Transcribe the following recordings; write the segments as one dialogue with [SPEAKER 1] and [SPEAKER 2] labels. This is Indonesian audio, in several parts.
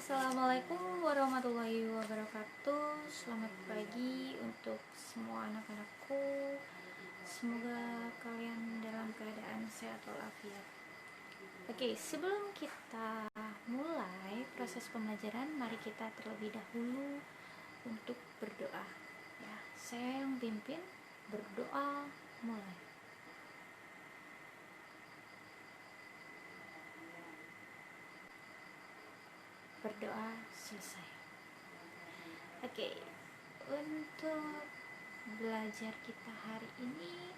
[SPEAKER 1] Assalamualaikum warahmatullahi wabarakatuh. Selamat pagi untuk semua anak-anakku. Semoga kalian dalam keadaan sehat walafiat. Oke, sebelum kita mulai proses pembelajaran, mari kita terlebih dahulu untuk berdoa. Ya, saya yang pimpin berdoa mulai. Berdoa selesai. Oke, untuk belajar kita hari ini,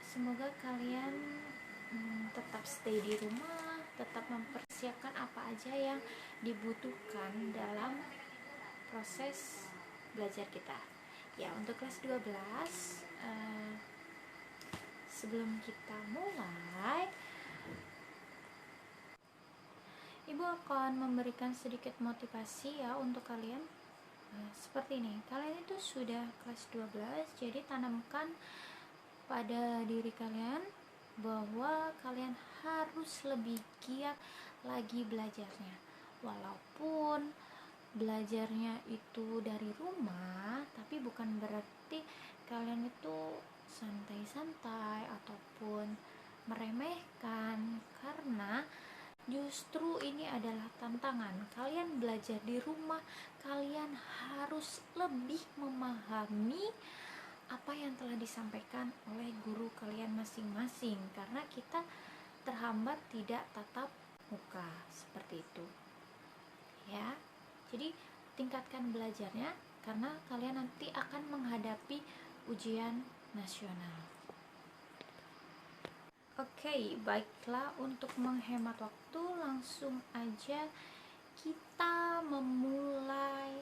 [SPEAKER 1] semoga kalian tetap stay di rumah, tetap mempersiapkan apa aja yang dibutuhkan dalam proses belajar kita. Ya, untuk kelas 12, sebelum kita mulai, Ibu akan memberikan sedikit motivasi ya untuk kalian. Seperti ini, kalian itu sudah kelas 12, jadi tanamkan pada diri kalian bahwa kalian harus lebih giat lagi belajarnya. Walaupun belajarnya itu dari rumah, tapi bukan berarti kalian itu santai-santai ataupun meremehkan, karena justru ini adalah tantangan. Kalian belajar di rumah, kalian harus lebih memahami apa yang telah disampaikan oleh guru kalian masing-masing, karena kita terhambat tidak tatap muka seperti itu ya. Jadi tingkatkan belajarnya, karena kalian nanti akan menghadapi ujian nasional. Oke, baiklah, untuk menghemat waktu langsung aja kita memulai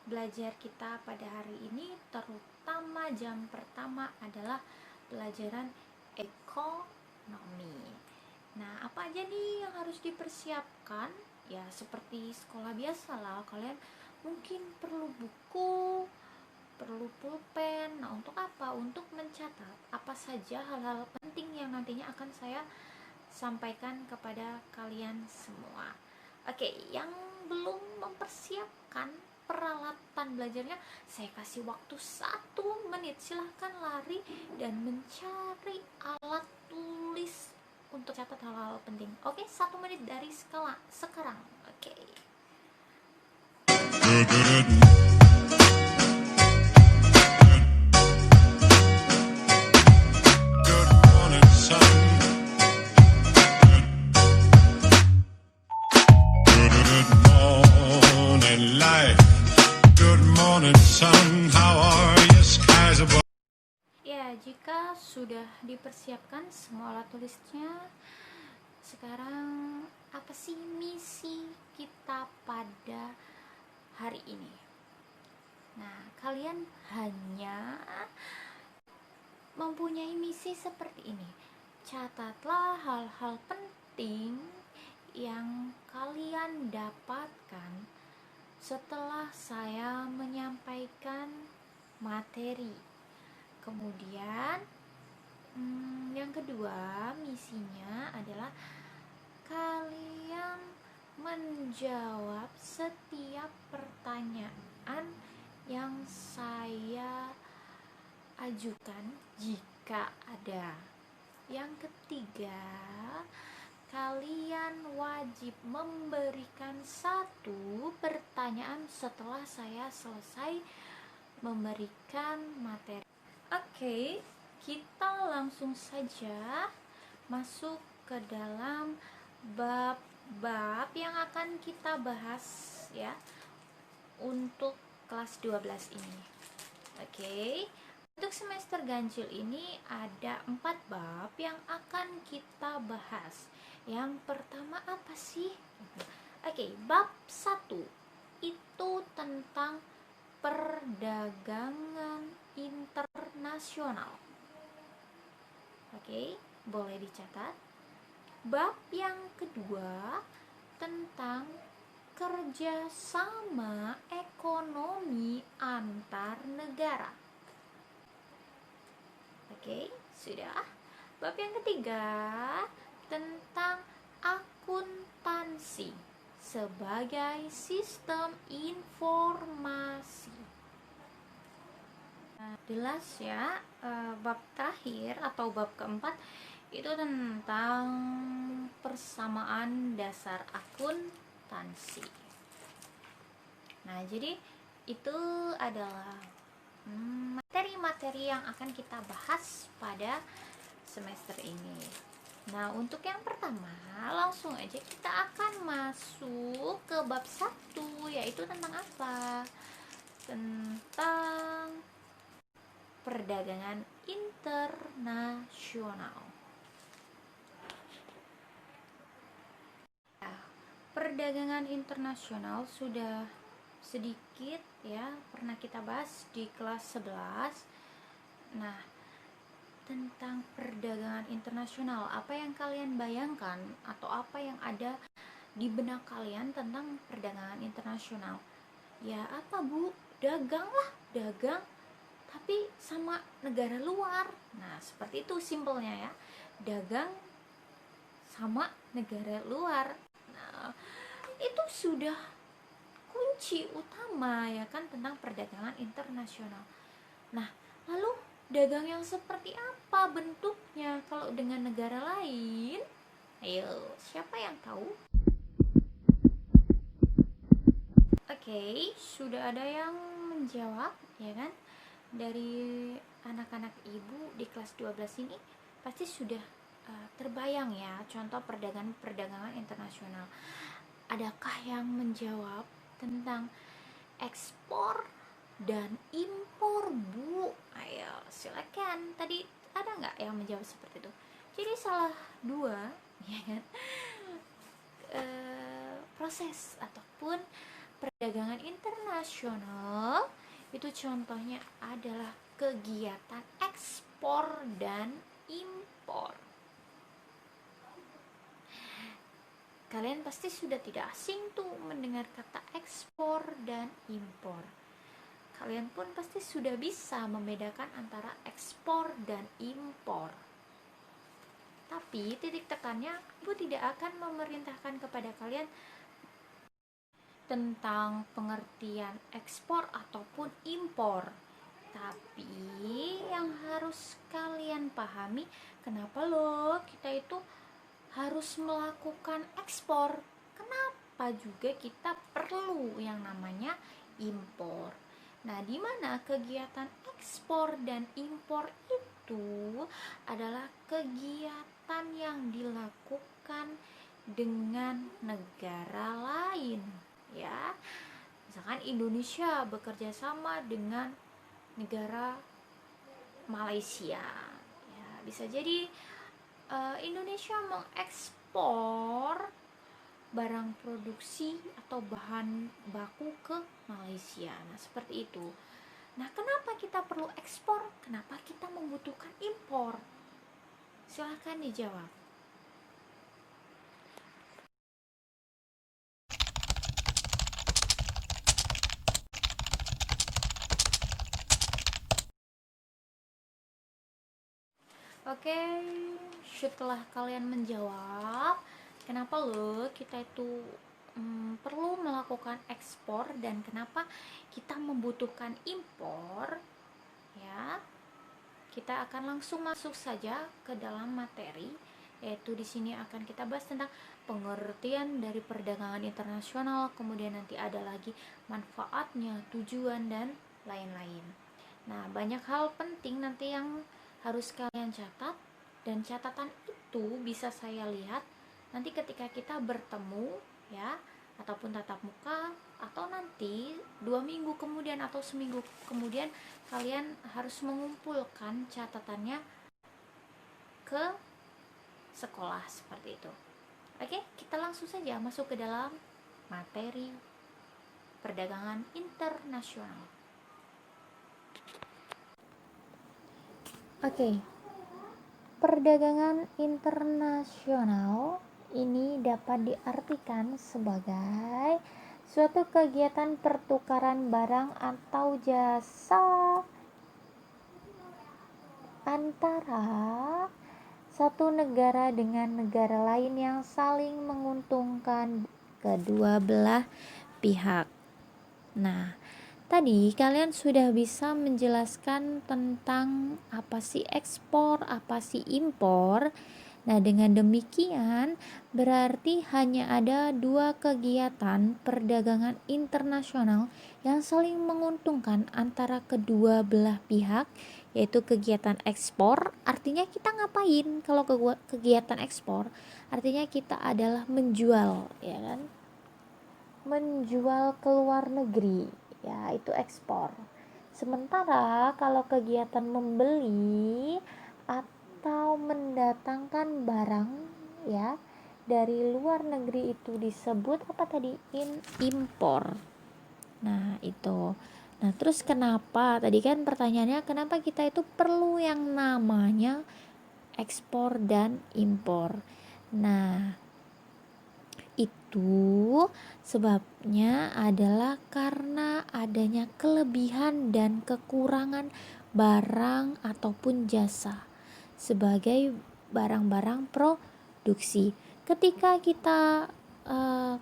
[SPEAKER 1] belajar kita pada hari ini. Terutama jam pertama adalah pelajaran ekonomi. Nah, apa aja nih yang harus dipersiapkan? Ya, seperti sekolah biasa lah, kalian mungkin perlu buku, perlu pulpen. Nah, untuk apa? Untuk mencatat apa saja hal-hal penting yang nantinya akan saya sampaikan kepada kalian semua. Oke, yang belum mempersiapkan peralatan belajarnya, saya kasih waktu 1 menit. Silahkan lari dan mencari alat tulis untuk catat hal-hal penting. Oke, 1 menit dari sekarang. Oke. Ya, jika sudah dipersiapkan semua alat tulisnya, sekarang apa sih misi kita pada hari ini? Nah, kalian hanya mempunyai misi seperti ini. Catatlah hal-hal penting yang kalian dapatkan setelah saya menyampaikan materi. Kemudian yang kedua, misinya adalah kalian menjawab setiap pertanyaan yang saya ajukan jika ada. Yang ketiga, kalian wajib memberikan 1 pertanyaan setelah saya selesai memberikan materi. Oke, kita langsung saja masuk ke dalam bab-bab yang akan kita bahas ya untuk kelas 12 ini. Oke. Untuk semester ganjil ini ada 4 bab yang akan kita bahas. Yang pertama apa sih? Oke, bab 1 itu tentang perdagangan internasional. Oke, boleh dicatat. Bab yang kedua tentang kerjasama ekonomi antar negara. Oke, sudah. Bab yang ketiga tentang akuntansi. sebagai sistem informasi. Nah, jelas ya, bab terakhir atau bab keempat itu tentang persamaan dasar akuntansi. Nah, jadi itu adalah materi-materi yang akan kita bahas pada semester ini. Nah, untuk yang pertama, langsung aja kita akan masuk ke bab 1, yaitu tentang apa? Tentang perdagangan internasional. Nah, perdagangan internasional sudah sedikit ya pernah kita bahas di kelas 11. Nah, tentang perdagangan internasional, apa yang kalian bayangkan atau apa yang ada di benak kalian tentang perdagangan internasional? Ya apa Bu? Dagang lah, dagang tapi sama negara luar. Nah, seperti itu simpelnya ya. Dagang sama negara luar. Nah, itu sudah kunci utama ya kan tentang perdagangan internasional. Nah, lalu dagang yang seperti apa bentuknya kalau dengan negara lain? Ayo, siapa yang tahu? Oke, sudah ada yang menjawab ya kan? Dari anak-anak ibu di kelas 12 ini pasti sudah terbayang ya contoh perdagangan internasional. Adakah yang menjawab tentang ekspor dan impor Bu? Ayo silakan. Tadi ada nggak yang menjawab seperti itu? Jadi salah dua ya kan? Proses ataupun perdagangan internasional itu contohnya adalah kegiatan ekspor dan impor. Kalian pasti sudah tidak asing tuh mendengar kata ekspor dan impor. Kalian pun pasti sudah bisa membedakan antara ekspor dan impor. Tapi titik tekannya, Ibu tidak akan memerintahkan kepada kalian tentang pengertian ekspor ataupun impor. Tapi yang harus kalian pahami, kenapa loh kita itu harus melakukan ekspor? Kenapa juga kita perlu yang namanya impor? Nah, di mana kegiatan ekspor dan impor itu adalah kegiatan yang dilakukan dengan negara lain, ya. Misalkan Indonesia bekerja sama dengan negara Malaysia, ya, bisa jadi Indonesia mengekspor barang produksi atau bahan baku ke Malaysia. Nah, seperti itu. Nah, kenapa kita perlu ekspor? Kenapa kita membutuhkan impor? Silahkan dijawab. Oke, setelah kalian menjawab, kenapa loh kita itu perlu melakukan ekspor dan kenapa kita membutuhkan impor, ya, kita akan langsung masuk saja ke dalam materi, yaitu di sini akan kita bahas tentang pengertian dari perdagangan internasional, kemudian nanti ada lagi manfaatnya, tujuan dan lain-lain. Nah, banyak hal penting nanti yang harus kalian catat, dan catatan itu bisa saya lihat nanti ketika kita bertemu ya, ataupun tatap muka, atau nanti 2 minggu kemudian atau seminggu kemudian kalian harus mengumpulkan catatannya ke sekolah seperti itu. Oke, kita langsung saja masuk ke dalam materi perdagangan internasional. Oke, perdagangan internasional ini dapat diartikan sebagai suatu kegiatan pertukaran barang atau jasa antara satu negara dengan negara lain yang saling menguntungkan kedua belah pihak. Nah, tadi kalian sudah bisa menjelaskan tentang apa sih ekspor, apa sih impor. Nah, dengan demikian berarti hanya ada dua kegiatan perdagangan internasional yang saling menguntungkan antara kedua belah pihak, yaitu kegiatan ekspor. Artinya kita ngapain kalau kegiatan ekspor? Artinya kita adalah menjual, ya kan? Menjual ke luar negeri, ya itu ekspor. Sementara kalau kegiatan membeli atau mendatangkan barang ya dari luar negeri itu disebut apa tadi? Impor. Nah, itu. Nah, terus kenapa? Tadi kan pertanyaannya kenapa kita itu perlu yang namanya ekspor dan impor. Nah, itu sebabnya adalah karena adanya kelebihan dan kekurangan barang ataupun jasa sebagai barang-barang produksi. Ketika kita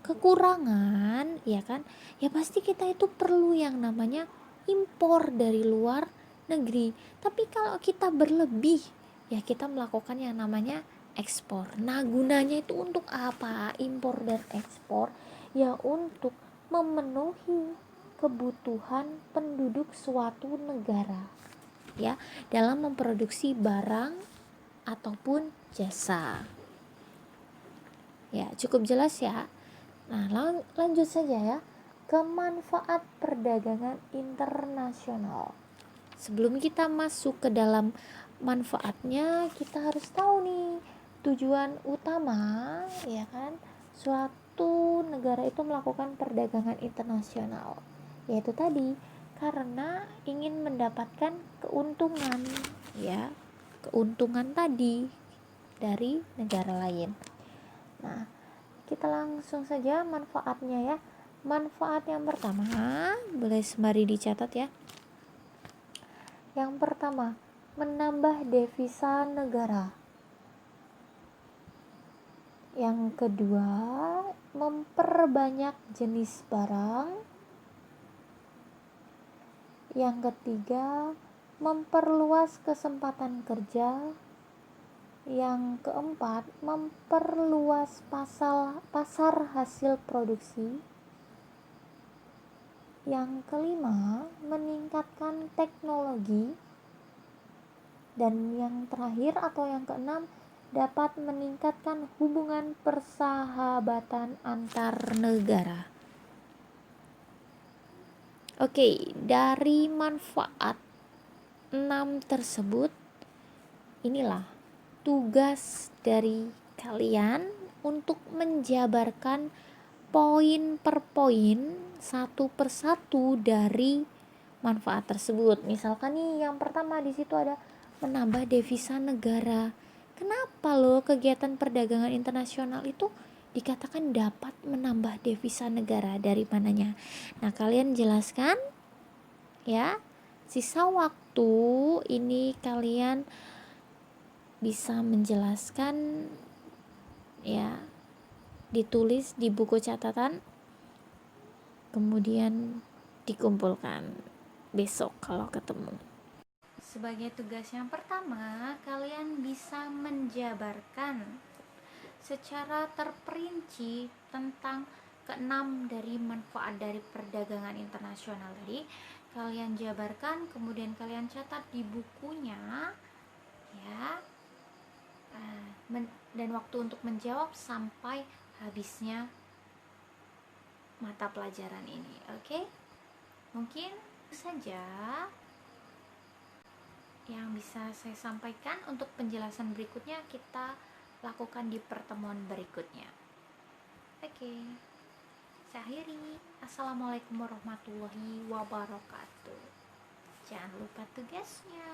[SPEAKER 1] kekurangan, ya kan, ya pasti kita itu perlu yang namanya impor dari luar negeri. Tapi kalau kita berlebih, ya kita melakukan yang namanya ekspor. Nah, gunanya itu untuk apa? Impor dan ekspor ya untuk memenuhi kebutuhan penduduk suatu negara ya dalam memproduksi barang ataupun jasa. Ya, cukup jelas ya. Nah, lanjut saja ya ke manfaat perdagangan internasional. Sebelum kita masuk ke dalam manfaatnya, kita harus tahu nih tujuan utama, ya kan, suatu negara itu melakukan perdagangan internasional, yaitu tadi karena ingin mendapatkan keuntungan, ya, keuntungan tadi dari negara lain. Nah, kita langsung saja manfaatnya ya. Manfaat yang pertama, boleh sembari dicatat ya. Yang pertama, menambah devisa negara. Yang kedua, memperbanyak jenis barang. Yang ketiga, memperluas kesempatan kerja. Yang keempat, memperluas pasar hasil produksi. Yang kelima, meningkatkan teknologi. Dan yang terakhir atau yang keenam, dapat meningkatkan hubungan persahabatan antar negara. Oke, dari manfaat 6 tersebut, inilah tugas dari kalian untuk menjabarkan poin per poin, satu persatu dari manfaat tersebut. Misalkan nih yang pertama di situ ada menambah devisa negara. Kenapa loh kegiatan perdagangan internasional itu dikatakan dapat menambah devisa negara? Dari mananya? Nah, kalian jelaskan ya. Sisa waktu ini kalian bisa menjelaskan ya, ditulis di buku catatan, kemudian dikumpulkan besok kalau ketemu. Sebagai tugas yang pertama, kalian bisa menjabarkan secara terperinci tentang keenam dari manfaat dari perdagangan internasional tadi. Kalian jabarkan, kemudian kalian catat di bukunya ya. Dan waktu untuk menjawab sampai habisnya mata pelajaran ini. Oke? Mungkin saja yang bisa saya sampaikan. Untuk penjelasan berikutnya kita lakukan di pertemuan berikutnya. Oke, saya akhiri. Assalamualaikum warahmatullahi wabarakatuh. Jangan lupa tugasnya.